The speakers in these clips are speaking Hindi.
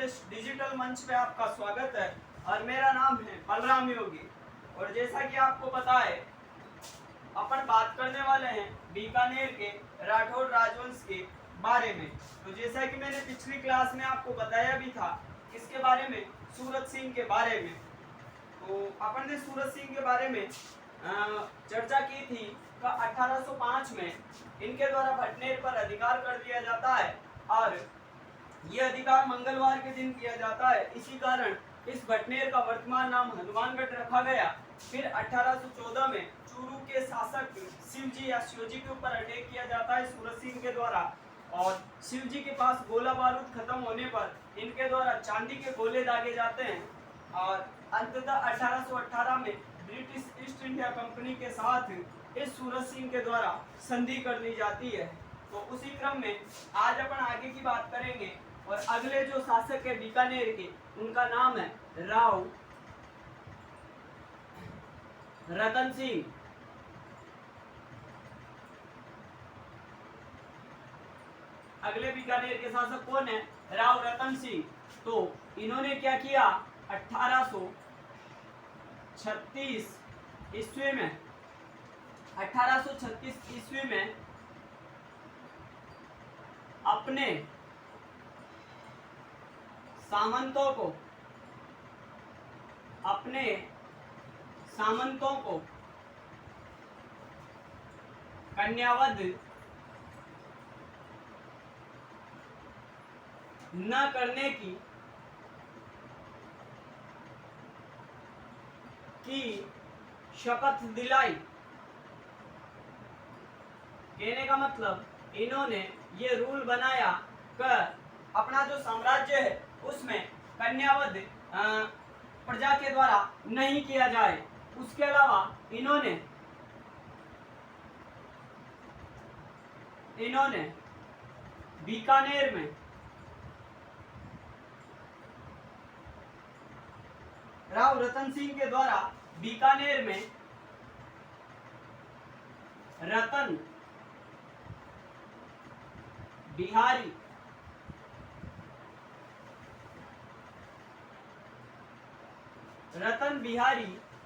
के डिजिटल मंच पे आपका स्वागत है और मेरा नाम है बलराम योगी। और जैसा कि आपको पता है, अपन बात करने वाले हैं बीकानेर के राठौड़ राजवंश के बारे में। तो जैसा कि मैंने पिछली क्लास में आपको बताया भी था, इसके बारे में, सूरत सिंह के बारे में। तो अपन ने सूरत सिंह के बारे में चर्चा की थी कि 1805 में इनके द्वारा भटनेर पर अधिकार कर दिया जाता है और यह अधिकार मंगलवार के दिन किया जाता है। इसी कारण इस भटनेर का वर्तमान नाम हनुमानगढ़ रखा गया। फिर 1814 में चूरू के शासक शिवजी या शिवजी के ऊपर अटैक किया जाता है सूरत सिंह के द्वारा, और शिवजी के पास गोला बारूद खत्म होने पर इनके द्वारा चांदी के गोले दागे जाते हैं और अंततः 1818 में ब्रिटिश ईस्ट इंडिया कंपनी के साथ इस सूरत सिंह के द्वारा संधि कर ली जाती है। तो उसी क्रम में आज अपन आगे की बात करेंगे और अगले जो शासक है बीकानेर के, उनका नाम है राव रतन सिंह। अगले बीकानेर के शासक कौन है? राव रतन सिंह। तो इन्होंने क्या किया? 1836 ईस्वी में 1836 ईस्वी में अपने सामंतों को कन्यावध न करने की शपथ दिलाई। कहने का मतलब, इन्होंने ये रूल बनाया कि अपना जो साम्राज्य है उसमें कन्यावध प्रजा के द्वारा नहीं किया जाए। उसके अलावा इन्होंने बीकानेर में राव रतन सिंह के द्वारा बीकानेर में रतन बिहारी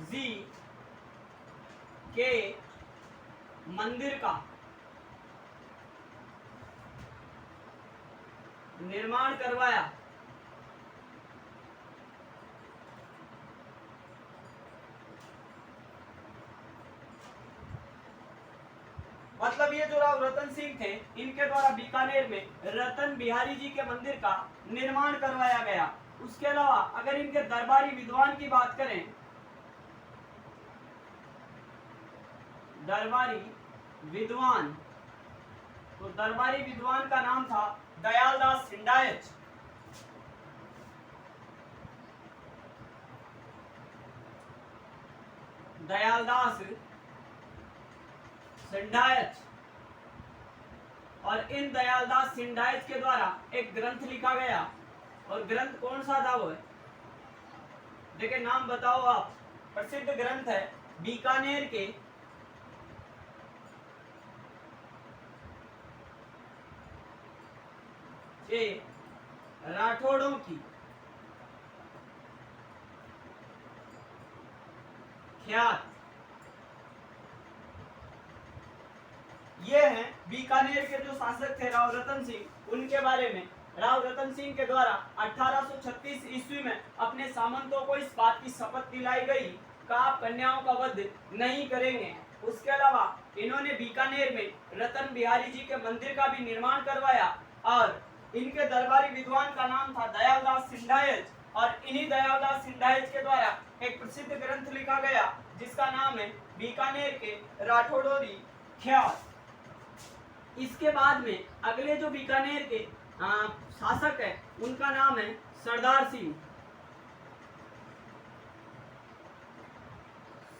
जी के मंदिर का निर्माण करवाया। मतलब ये जो राव रतन सिंह थे, इनके द्वारा बीकानेर में रतन बिहारी जी के मंदिर का निर्माण करवाया गया। उसके अलावा अगर इनके दरबारी विद्वान की बात करें, दरबारी विद्वान, तो दरबारी विद्वान का नाम था दयालदास सिंडायच। दयालदास सिंडायच। और इन दयालदास सिंडायच के द्वारा एक ग्रंथ लिखा गया, और ग्रंथ कौन सा था? वो है, देखिए नाम बताओ आप। प्रसिद्ध ग्रंथ है बीकानेर के राठौड़ों की ख्यात। ये हैं बीकानेर के जो शासक थे राव रतन सिंह, उनके बारे में। राव रतन सिंह के द्वारा 1836 ईस्वी में अपने सामंतों को इस बात की शपथ दिलाई गई कि आप कन्याओं का वध नहीं करेंगे। उसके अलावा इन्होंने बीकानेर में रतन बिहारी जी के मंदिर का भी निर्माण करवाया, और इनके दरबारी विद्वान का नाम था दयालदास सिंडायच। और इन्हीं दयालदास सिंडायच के द्वारा एक प्रसिद्ध ग्रंथ लिखा गया जिसका नाम है बीकानेर के राठौड़ों की ख्यात। इसके बाद में अगले जो बीकानेर के शासक है, उनका नाम है सरदार सिंह।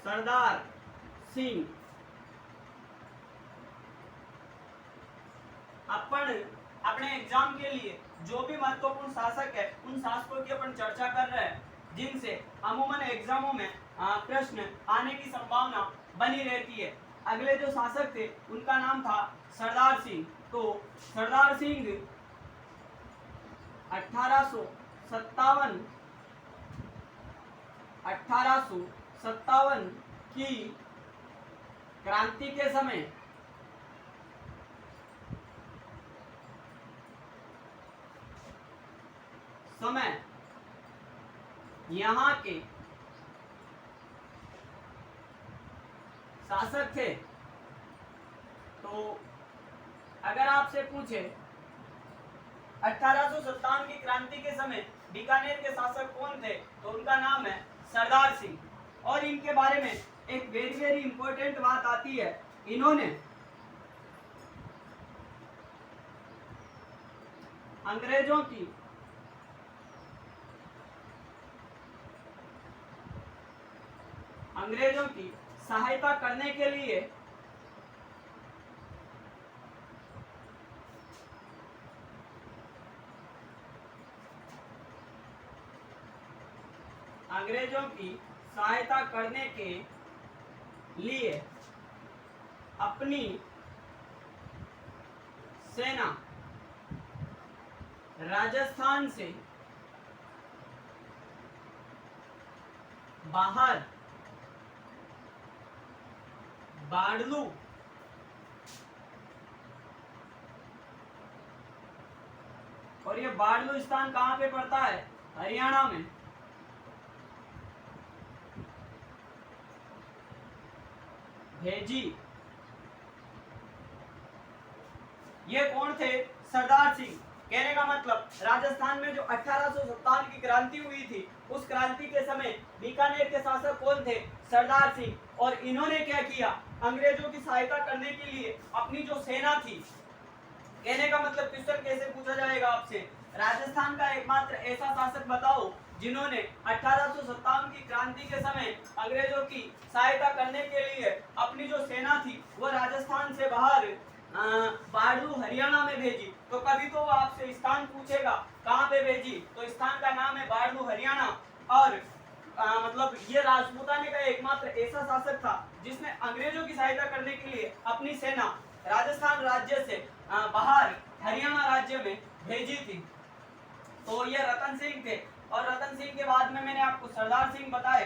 सरदार सिंह। अपन अपने एग्जाम के लिए जो भी महत्वपूर्ण शासक है, उन शासकों की अपन चर्चा कर रहे हैं, जिनसे अमूमन एग्जामों में प्रश्न आने की संभावना बनी रहती है। अगले जो शासक थे उनका नाम था सरदार सिंह। तो सरदार सिंह सत्तावन 1857 की क्रांति के समय यहाँ के शासक थे। तो अगर आपसे पूछे 1857 की क्रांति के समय बीकानेर के शासक कौन थे, तो उनका नाम है सरदार सिंह। और इनके बारे में एक वेरी वेरी इंपॉर्टेंट बात आती है, इन्होंने अंग्रेजों की सहायता करने के लिए अपनी सेना राजस्थान से बाहर बाड़लू और ये बाड़लू स्थान कहां पे पड़ता है? हरियाणा में। भेजी। ये कौन थे? सरदार सिंह। कहने का मतलब राजस्थान में जो 1857 की क्रांति हुई थी, उस क्रांति के समय बीकानेर के शासक कौन थे? सरदार सिंह। और इन्होंने क्या किया? अंग्रेजों की सहायता करने के लिए अपनी जो सेना थी, कहने का मतलब क्वेश्चन कैसे पूछा जाएगा आपसे, राजस्थान का एकमात्र ऐसा शासक बताओ जिन्होंने 1857 की क्रांति के समय अंग्रेजों की सहायता करने के लिए अपनी जो सेना थी वो राजस्थान से बाहर बाड़लू हरियाणा में भेजी। तो कभी तो वो आपसे स्थान पूछेगा कहाँ पे भेजी, तो स्थान का नाम है बाड़लू हरियाणा। और मतलब ये राजपूताने का एकमात्र ऐसा शासक था जिसने अंग्रेजों की सहायता करने के लिए अपनी सेना राजस्थान राज्य से बाहर हरियाणा राज्य में भेजी थी। तो ये रतन सिंह थे। और रतन सिंह के बाद में मैंने आपको सरदार सिंह बताए।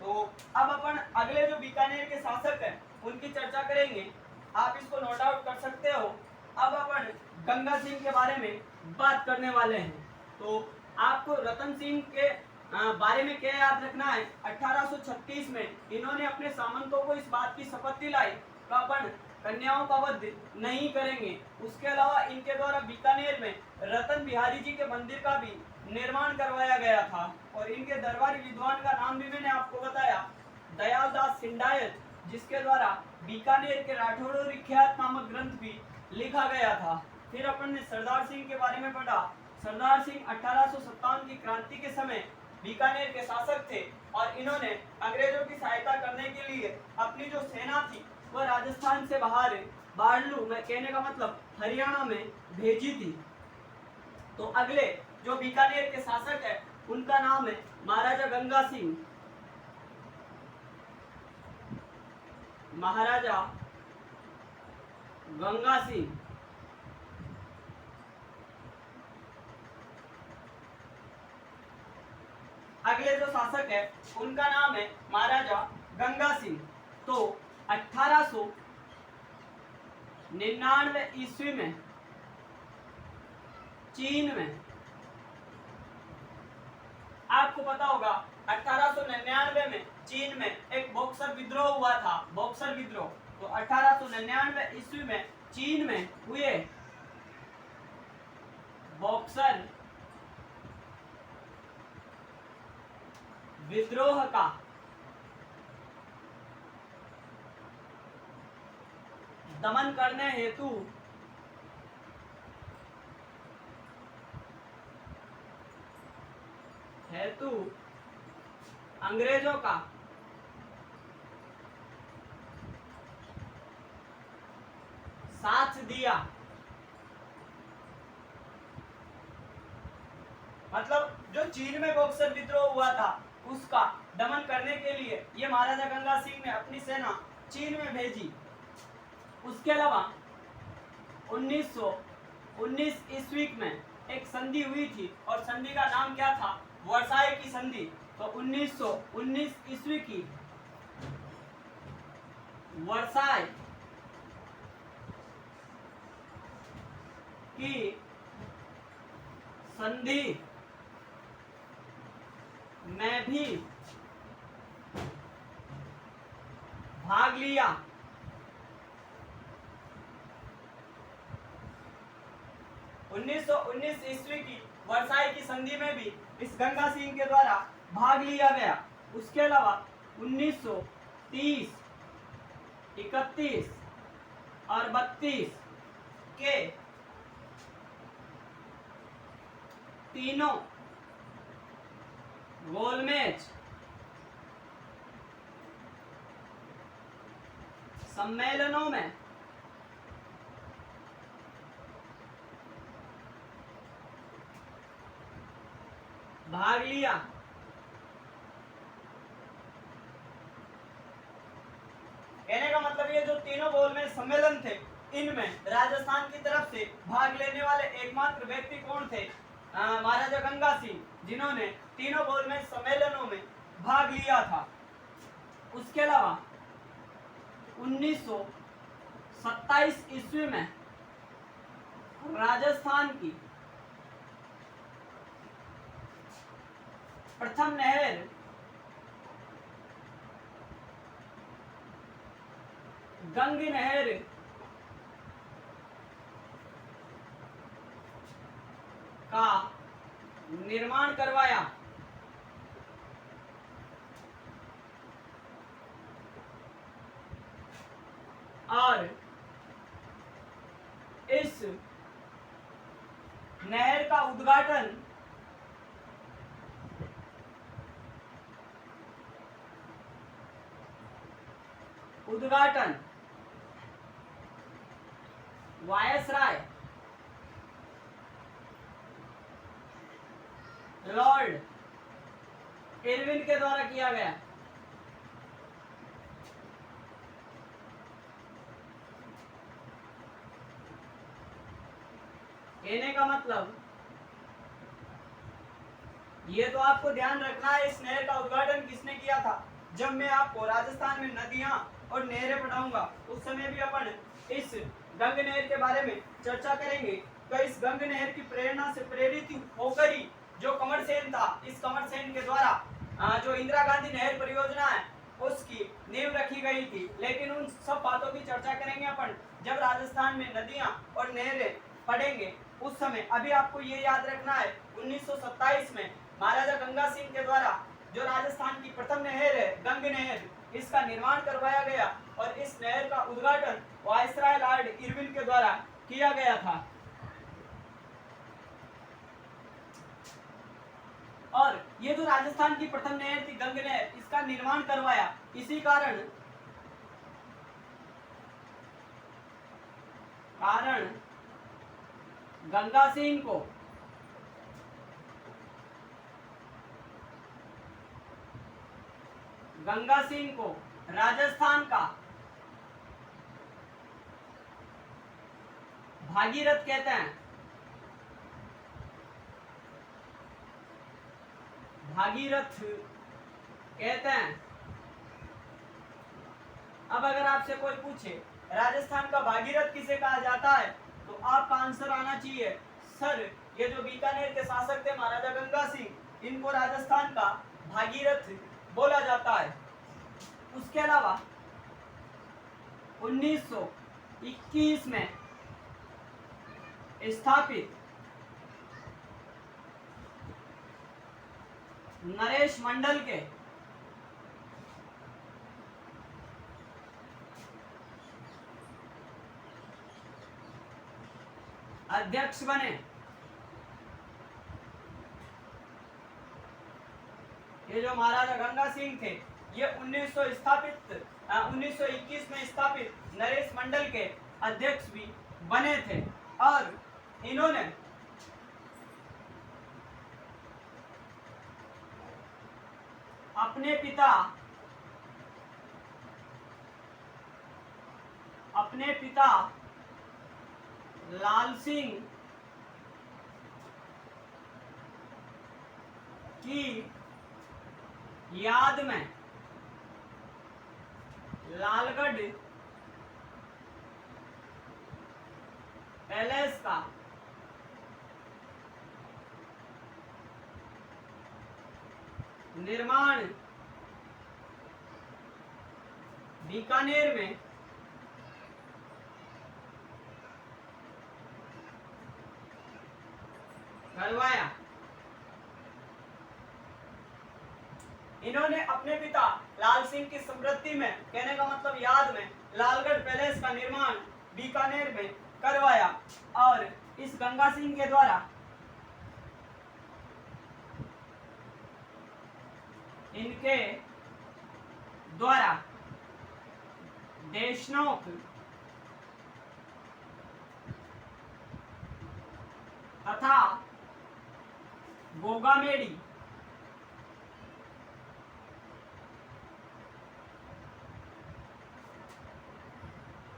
तो अब अपन अगले जो बीकानेर के शासक हैं उनकी चर्चा करेंगे। आप इसको नोट आउट कर सकते हो। अब अपन गंगा सिंह के बारे में बात करने वाले हैं। तो आपको रतन सिंह के बारे में क्या याद रखना है? 1836 में इन्होंने अपने सामंतों को इस बात की शपथ दिलाई कि अपन कन्याओं का वध नहीं करेंगे। उसके अलावा इनके द्वारा बीकानेर में रतन बिहारी जी के मंदिर का भी निर्माण करवाया गया था। और इनके दरबारी विद्वान का नाम भी मैंने आपको बताया, दयालदास सिंडायत, जिसके द्वारा बीकानेर के राठौड़ विख्यात नामक ग्रंथ भी लिखा गया था। फिर अपन ने सरदार सिंह के बारे में पढ़ा। सरदार सिंह 1857 की क्रांति के समय बीकानेर के शासक थे और इन्होंने अंग्रेजों की सहायता करने के लिए अपनी जो सेना थी वह राजस्थान से बाहर बाड़लू में, कहने का मतलब हरियाणा में, भेजी थी। तो अगले जो बीकानेर के शासक है उनका नाम है महाराजा गंगा सिंह। महाराजा गंगा सिंह। अगले जो शासक है उनका नाम है महाराजा गंगा सिंह। तो 1899 ईस्वी में चीन में, आपको पता होगा 1899 में चीन में एक बॉक्सर विद्रोह हुआ था, बॉक्सर विद्रोह। तो 1899 ईस्वी में चीन में हुए बॉक्सर विद्रोह का दमन करने हेतु अंग्रेजों का साथ दिया। मतलब जो चीन में बॉक्सर विद्रोह हुआ था उसका दमन करने के लिए ये महाराजा गंगा सिंह ने अपनी सेना चीन में भेजी। उसके अलावा 1919 ईस्वी में एक संधि हुई थी और संधि का नाम क्या था? वर्साई की संधि। तो 1919 ईस्वी की वर्साई की संधि में भी भाग लिया। 1919 ईस्वी की वर्साई की संधि में भी इस गंगा सिंह के द्वारा भाग लिया गया। उसके अलावा 1930, 31 और 32 के तीनों गोलमेज सम्मेलनों में भाग लिया। कहने का मतलब ये जो तीनों गोलमेज सम्मेलन थे, इनमें राजस्थान की तरफ से भाग लेने वाले एकमात्र व्यक्ति कौन थे? महाराजा गंगा सिंह, जिन्होंने तीनों गोलमेज सम्मेलनों में भाग लिया था। उसके अलावा 1927 ईस्वी में राजस्थान की प्रथम नहर गंग नहर का निर्माण करवाया। और इस नहर का उद्घाटन वायसराय लॉर्ड इरविन के द्वारा किया गया। कहने का मतलब ये तो आपको ध्यान रखना है, इस नहर का उद्घाटन किसने किया था। जब मैं आपको राजस्थान में नदियां और नहरें पढ़ाऊंगा उस समय भी अपन इस गंग नहर के बारे में चर्चा करेंगे। तो इस गंग नहर की प्रेरणा से प्रेरित होकर ही जो कमर सेन था, इस कमर सेन के द्वारा जो इंदिरा गांधी नहर परियोजना है उसकी नींव रखी गई थी। लेकिन उन सब बातों की चर्चा करेंगे अपन जब राजस्थान में नदियां और नहरें पढ़ेंगे उस समय। अभी आपको ये याद रखना है 1927 में महाराजा गंगा सिंह के द्वारा जो राजस्थान की प्रथम नहर है गंग नहर, इसका निर्माण करवाया गया और इस नहर का उद्घाटन वायसराय लॉर्ड इरविन के द्वारा किया गया था। और ये जो राजस्थान की प्रथम नहर थी गंग नहर, इसका निर्माण करवाया इसी कारण गंगा सिंह को राजस्थान का भागीरथ कहते हैं। भागीरथ कहते हैं। अब अगर आपसे कोई पूछे राजस्थान का भागीरथ किसे कहा जाता है तो आपका आंसर आना चाहिए सर, ये जो बीकानेर के शासक थे महाराजा गंगा सिंह, इनको राजस्थान का भागीरथ बोला जाता है। उसके अलावा 1921 में स्थापित नरेश मंडल के अध्यक्ष बने। ये जो महाराजा गंगा सिंह थे ये 1921 में स्थापित नरेश मंडल के अध्यक्ष भी बने थे। और इन्होंने अपने पिता लाल सिंह की याद में लालगढ़ पैलेस का निर्माण बीकानेर में करवाया। इन्होंने अपने पिता लाल सिंह की स्मृति में, कहने का मतलब याद में, लालगढ़ पैलेस का निर्माण बीकानेर में करवाया और इस गंगा सिंह के द्वारा इनके द्वारा देशनोक तथा गोगामेड़ी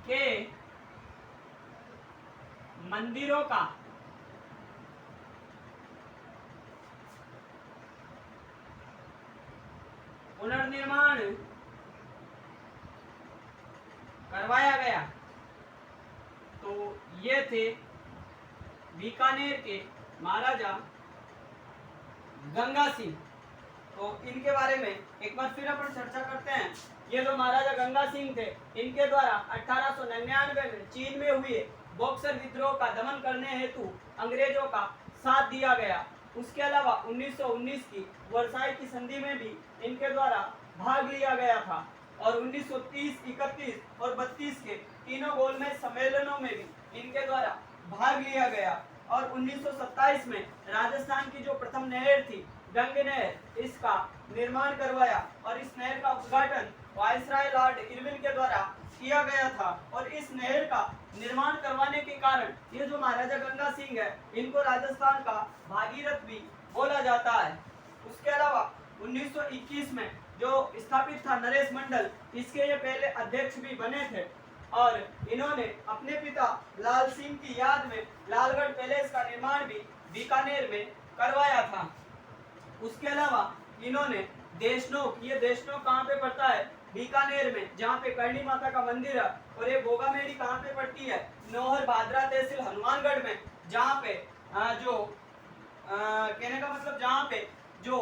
के मंदिरों का पुनर्निर्माण करवाया गया। तो ये थे बीकानेर के महाराजा गंगा सिंह। तो इनके बारे में एक बार फिर अपन चर्चा करते हैं। ये जो महाराजा गंगा सिंह थे, इनके द्वारा 1899 में चीन में हुए बॉक्सर विद्रोह का दमन करने हेतु अंग्रेजों का साथ दिया गया। उसके अलावा 1919 की वर्साई की संधि में भी इनके द्वारा भाग लिया गया था और 1930, 31 और 32 के तीनों गोलमेज सम्मेलनों में भी इनके द्वारा भाग लिया गया। और 1927 में राजस्थान की जो प्रथम नहर थी गंग नहर, इसका निर्माण करवाया और इस नहर का उद्घाटन वायसराय लॉर्ड इरविन के द्वारा किया गया था। और इस नहर का निर्माण करवाने के कारण ये जो महाराजा गंगा सिंह है, इनको राजस्थान का भागीरथ भी बोला जाता है। उसके अलावा 1921 में जो स्थापित था नरेश मंडल, इसके ये पहले अध्यक्ष भी बने थे और इन्होंने अपने पिता लाल सिंह की याद में लालगढ़ पैलेस का निर्माण भी बीकानेर में करवाया था। उसके अलावा इन्होंने देशनोक, ये देशनोक कहाँ पे पड़ता है? बीकानेर में, जहाँ पे करणी माता का मंदिर है। और ये गोगामेड़ी कहाँ पे पड़ती है? नौहर भादरा तहसील हनुमानगढ़ में, जहाँ पे कहने का मतलब जहाँ पे जो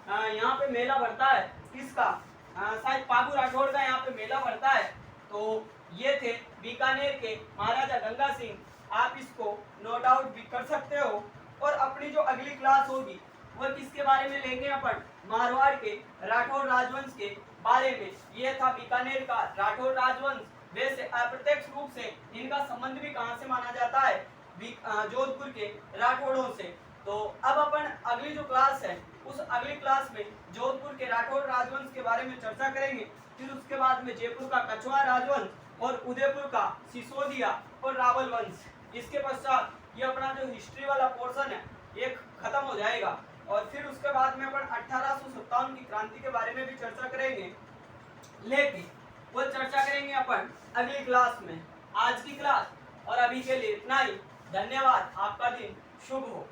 यहाँ पे मेला भरता है, किसका? शायद पागु राठौड़ का यहाँ पे मेला भरता है। तो ये थे बीकानेर के महाराजा गंगा सिंह। आप इसको नोट आउट भी कर सकते हो। और अपनी जो अगली क्लास होगी वो किसके बारे में लेंगे अपन? मारवाड़ के राठौड़ राजवंश के बारे में। ये था बीकानेर का राठौड़ राजवंश। वैसे अप्रत्यक्ष रूप से इनका संबंध भी कहाँ से माना जाता है? जोधपुर के राठौड़ों से। तो अब अपन अगली जो क्लास है, उस अगली क्लास में जोधपुर के राठौड़ राजवंश के बारे में चर्चा करेंगे। फिर उसके बाद में जयपुर का कछवार राजवंश और उदयपुर का सिसोदिया और रावल वंश। इसके पश्चात ये अपना जो हिस्ट्री वाला पोर्शन है ये खत्म हो जाएगा। और फिर उसके बाद में अपन 1857 की क्रांति के बारे में भी चर्चा करेंगे, लेकिन वो चर्चा करेंगे अपन अगली क्लास में। आज की क्लास और अभी के लिए इतना ही। धन्यवाद। आपका दिन शुभ हो।